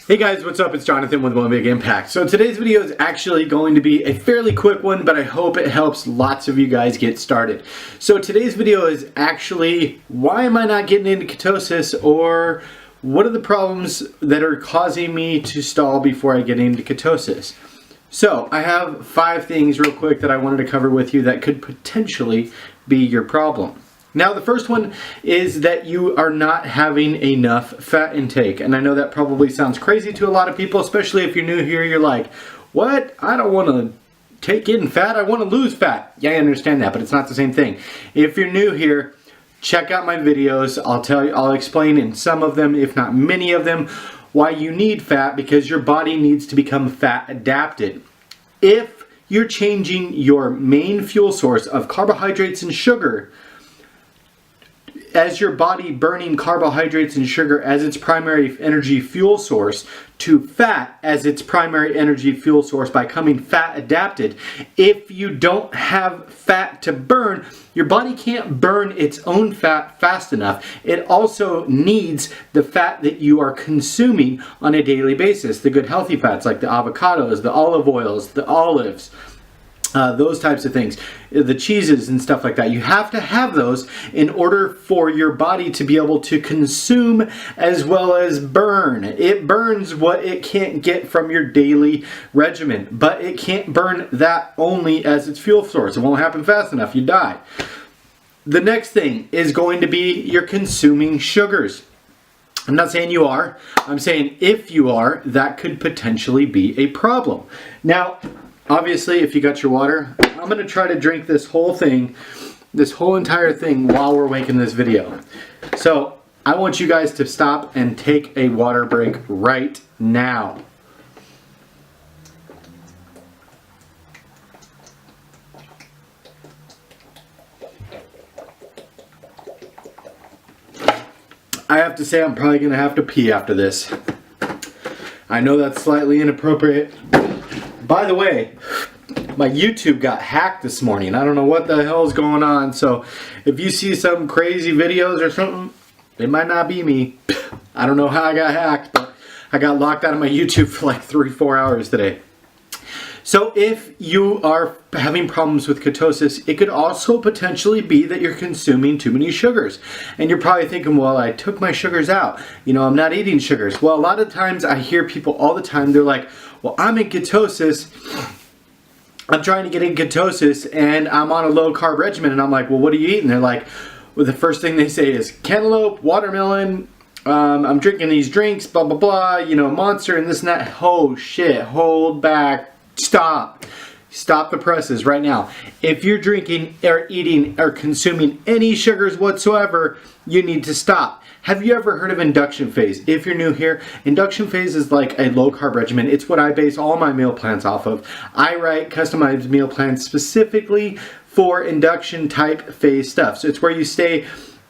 Hey guys, what's up? It's Jonathan with One Big Impact. So today's video is actually going to be a fairly quick one, but I hope it helps lots of you guys get started. So today's video is actually, why am I not getting into ketosis, or what are the problems that are causing me to stall before I get into ketosis? So I have 5 things real quick that I wanted to cover with you that could potentially be your problem. Now, the first one is that you are not having enough fat intake. And I know that probably sounds crazy to a lot of people, especially if you're new here. You're like, what? I don't want to take in fat. I want to lose fat. Yeah, I understand that, but it's not the same thing. If you're new here, check out my videos. I'll explain in some of them, if not many of them, why you need fat, because your body needs to become fat adapted. If you're changing your main fuel source of carbohydrates and sugar, as your body burning carbohydrates and sugar as its primary energy fuel source, to fat as its primary energy fuel source by becoming fat adapted, if you don't have fat to burn, your body can't burn its own fat fast enough. It also needs the fat that you are consuming on a daily basis. The good healthy fats like the avocados, the olive oils, the olives, those types of things, the cheeses and stuff like that. You have to have those in order for your body to be able to consume as well as burn. It burns what it can't get from your daily regimen, but it can't burn that only as its fuel source. It won't happen fast enough. You die. The next thing is going to be you're consuming sugars. I'm not saying you are. I'm saying if you are, that could potentially be a problem. Now, obviously, if you got your water, I'm going to try to drink this whole thing, this whole entire thing while we're making this video. So I want you guys to stop and take a water break right now. I have to say I'm probably going to have to pee after this. I know that's slightly inappropriate. By the way, my YouTube got hacked this morning. I don't know what the hell is going on. So if you see some crazy videos or something, it might not be me. I don't know how I got hacked, but I got locked out of my YouTube for like 3-4 hours today. So if you are having problems with ketosis, it could also potentially be that you're consuming too many sugars. And you're probably thinking, well, I took my sugars out. You know, I'm not eating sugars. Well, a lot of times I hear people all the time, they're like, well, I'm in ketosis. I'm trying to get in ketosis and I'm on a low carb regimen. And I'm like, well, what are you eating? They're like, well, the first thing they say is cantaloupe, watermelon, I'm drinking these drinks, blah, blah, blah, you know, Monster and this and that. Oh, shit, hold back. Stop. Stop the presses right now. If you're drinking or eating or consuming any sugars whatsoever, you need to stop. Have you ever heard of induction phase? If you're new here, induction phase is like a low carb regimen. It's what I base all my meal plans off of. I write customized meal plans specifically for induction type phase stuff. So it's where you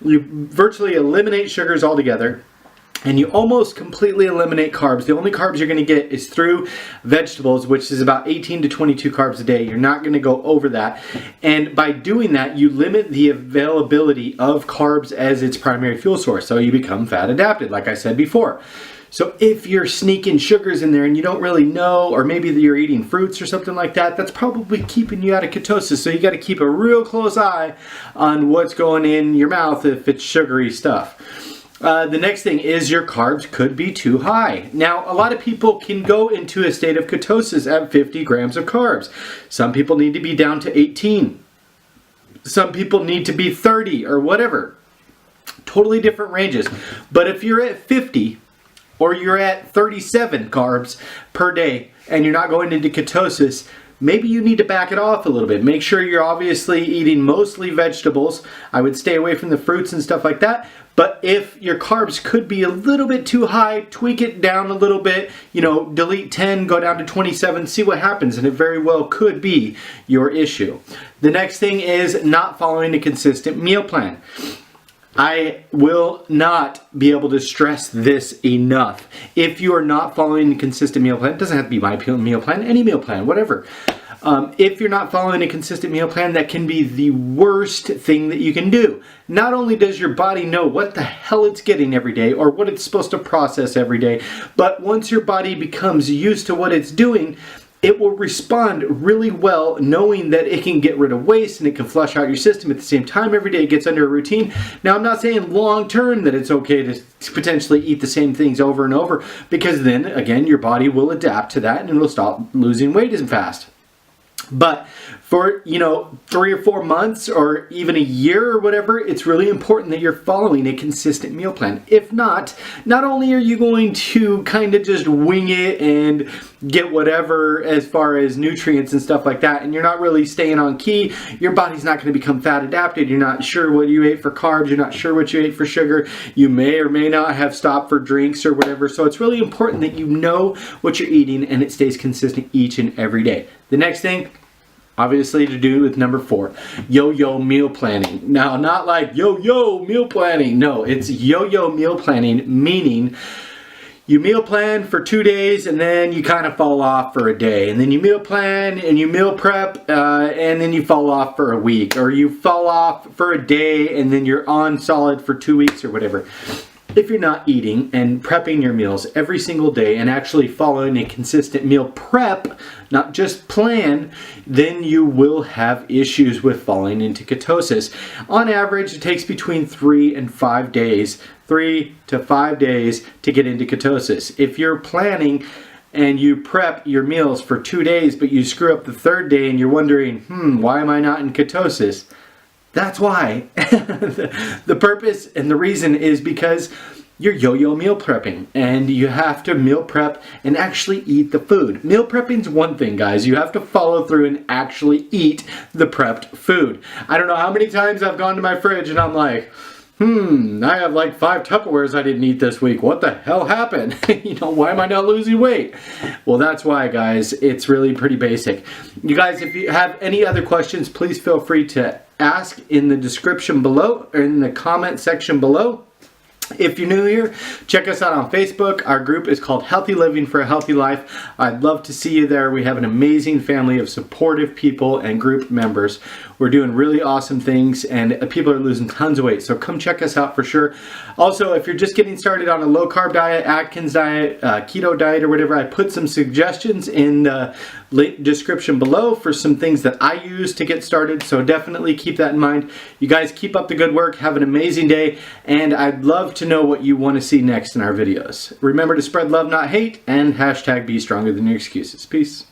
virtually eliminate sugars altogether. And you almost completely eliminate carbs. The only carbs you're going to get is through vegetables, which is about 18 to 22 carbs a day. You're not going to go over that. And by doing that, you limit the availability of carbs as its primary fuel source. So you become fat adapted, like I said before. So if you're sneaking sugars in there and you don't really know, or maybe you're eating fruits or something like that, that's probably keeping you out of ketosis. So you got to keep a real close eye on what's going in your mouth if it's sugary stuff. The next thing is your carbs could be too high. Now, a lot of people can go into a state of ketosis at 50 grams of carbs. Some people need to be down to 18. Some people need to be 30 or whatever. Totally different ranges. But if you're at 50 or you're at 37 carbs per day and you're not going into ketosis, maybe you need to back it off a little bit. Make sure you're obviously eating mostly vegetables. I would stay away from the fruits and stuff like that. But if your carbs could be a little bit too high, tweak it down a little bit, you know, delete 10, go down to 27, see what happens. And it very well could be your issue. The next thing is not following a consistent meal plan. I will not be able to stress this enough. If you are not following a consistent meal plan, it doesn't have to be my meal plan, any meal plan, whatever. If you're not following a consistent meal plan, that can be the worst thing that you can do. Not only does your body know what the hell it's getting every day or what it's supposed to process every day, but once your body becomes used to what it's doing, it will respond really well knowing that it can get rid of waste and it can flush out your system at the same time every day. It gets under a routine. Now, I'm not saying long term that it's okay to potentially eat the same things over and over, because then again your body will adapt to that and it'll stop losing weight as fast. But for, 3 or 4 months or even a year or whatever, it's really important that you're following a consistent meal plan. If not only are you going to kind of just wing it and get whatever as far as nutrients and stuff like that, and you're not really staying on key, your body's not going to become fat adapted. You're not sure what you ate for carbs. You're not sure what you ate for sugar. You may or may not have stopped for drinks or whatever. So it's really important that you know what you're eating and it stays consistent each and every day. The next thing, obviously, to do with number 4, yo-yo meal planning. Now, not like yo-yo meal planning. No, it's yo-yo meal planning, meaning you meal plan for 2 days and then you kind of fall off for a day. And then you meal plan and you meal prep and then you fall off for a week. Or you fall off for a day and then you're on solid for 2 weeks or whatever. If you're not eating and prepping your meals every single day and actually following a consistent meal prep, not just plan, then you will have issues with falling into ketosis. On average, it takes between 3 and 5 days, 3 to 5 days to get into ketosis. If you're planning and you prep your meals for 2 days, but you screw up the 3rd day and you're wondering, why am I not in ketosis? That's why. The purpose and the reason is because you're yo-yo meal prepping and you have to meal prep and actually eat the food. Meal prepping's one thing, guys. You have to follow through and actually eat the prepped food. I don't know how many times I've gone to my fridge and I'm like, I have like 5 Tupperwares I didn't eat this week. What the hell happened? Why am I not losing weight? Well, that's why, guys. It's really pretty basic. You guys, if you have any other questions, please feel free to ask in the description below or in the comment section below. If you're new here, check us out on Facebook. Our group is called Healthy Living for a Healthy Life. I'd love to see you there. We have an amazing family of supportive people and group members. We're doing really awesome things and people are losing tons of weight. So come check us out for sure. Also, if you're just getting started on a low carb diet, Atkins diet, keto diet or whatever, I put some suggestions in the link description below for some things that I use to get started. So definitely keep that in mind. You guys keep up the good work. Have an amazing day. And I'd love to know what you want to see next in our videos. Remember to spread love, not hate, and hashtag be stronger than your excuses. Peace.